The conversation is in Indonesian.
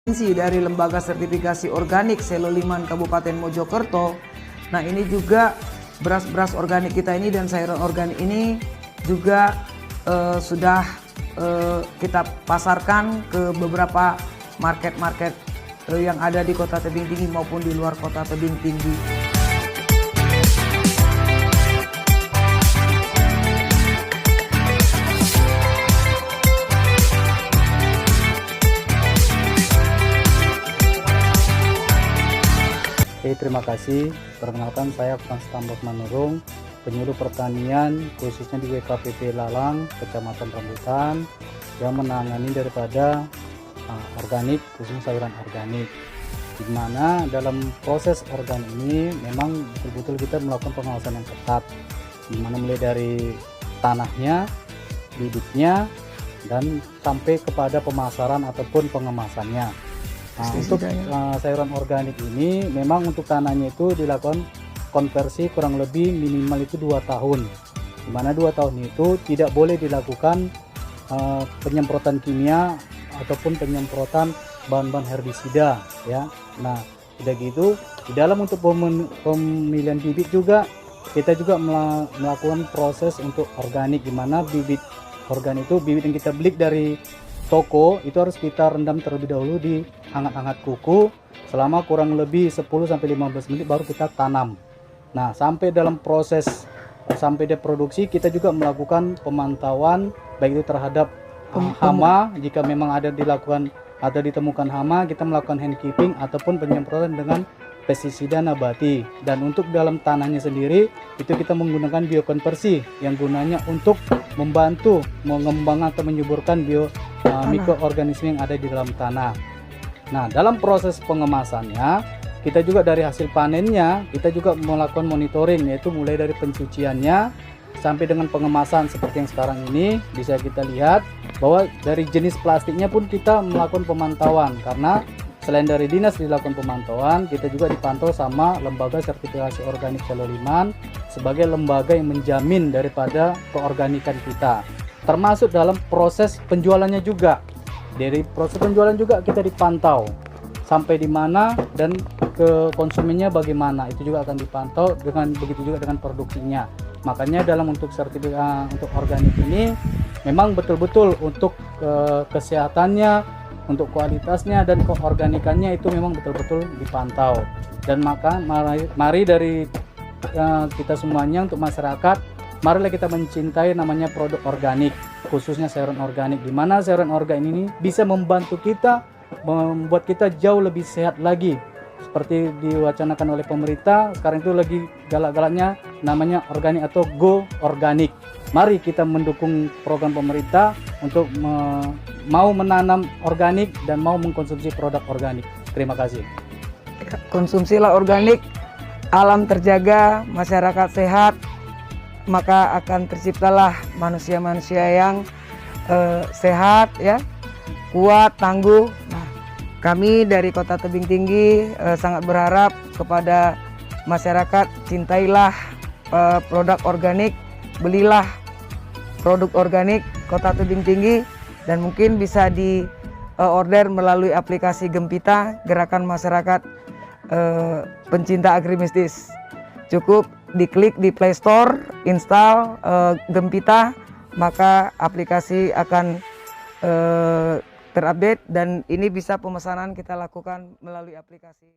Dari Lembaga Sertifikasi Organik Seloliman Kabupaten Mojokerto. Nah, ini juga beras-beras organik kita ini dan sayuran organik ini juga sudah kita pasarkan ke beberapa market-market yang ada di Kota Tebing Tinggi maupun di luar Kota Tebing Tinggi. Terima kasih. Perkenalkan, saya Konstantos Manurung, penyuluh pertanian khususnya di WKPP Lalang, Kecamatan Rambutan, yang menangani daripada organik, khususnya sayuran organik. Di mana dalam proses organik ini memang betul-betul kita melakukan pengawasan yang ketat, di mana mulai dari tanahnya, bibitnya, dan sampai kepada pemasaran ataupun pengemasannya. Nah, untuk sayuran organik ini memang untuk tanahnya itu dilakukan konversi kurang lebih minimal itu 2 tahun, dimana 2 tahun itu tidak boleh dilakukan penyemprotan kimia ataupun penyemprotan bahan-bahan herbisida ya. Nah, udah gitu di dalam untuk pemilihan bibit juga kita juga melakukan proses untuk organik, dimana bibit organik itu bibit yang kita beli dari toko itu harus kita rendam terlebih dahulu di hangat-hangat kuku selama kurang lebih 10-15 menit baru kita tanam. Nah, sampai dalam proses sampai dia produksi kita juga melakukan pemantauan baik itu terhadap hama, jika memang ada dilakukan atau ditemukan hama kita melakukan hand keeping ataupun penyemprotan dengan pestisida nabati. Dan untuk dalam tanahnya sendiri itu kita menggunakan biokonversi yang gunanya untuk membantu mengembangkan atau menyuburkan mikroorganisme yang ada di dalam tanah. Nah, dalam proses pengemasannya kita juga dari hasil panennya kita juga melakukan monitoring, yaitu mulai dari pencuciannya sampai dengan pengemasan seperti yang sekarang ini bisa kita lihat bahwa dari jenis plastiknya pun kita melakukan pemantauan, karena selain dari dinas dilakukan pemantauan, kita juga dipantau sama Lembaga Sertifikasi Organik Seloliman sebagai lembaga yang menjamin daripada keorganikan kita. Termasuk dalam proses penjualannya juga. Dari proses penjualan juga kita dipantau sampai di mana dan ke konsumennya bagaimana, itu juga akan dipantau, dengan begitu juga dengan produksinya. Makanya dalam untuk sertifikat untuk organik ini memang betul-betul untuk kesehatannya, untuk kualitasnya dan keorganikannya itu memang betul-betul dipantau. Dan maka mari dari kita semuanya untuk masyarakat, marilah kita mencintai namanya produk organik, khususnya sayuran organik, di mana sayuran organik ini bisa membantu kita, membuat kita jauh lebih sehat lagi. Seperti diwacanakan oleh pemerintah, sekarang itu lagi galak-galaknya namanya organik atau go organik. Mari kita mendukung program pemerintah untuk mau menanam organik dan mau mengkonsumsi produk organik. Terima kasih. Konsumsilah organik, alam terjaga, masyarakat sehat, maka akan terciptalah manusia-manusia yang sehat ya, kuat, tangguh. Nah, kami dari Kota Tebing Tinggi sangat berharap kepada masyarakat, cintailah produk organik, belilah produk organik Kota Tebing Tinggi, dan mungkin bisa di order melalui aplikasi Gempita, Gerakan Masyarakat Pencinta Agrimistis. Cukup diklik di Play Store, install Gempita, maka aplikasi akan terupdate, dan ini bisa pemesanan kita lakukan melalui aplikasi.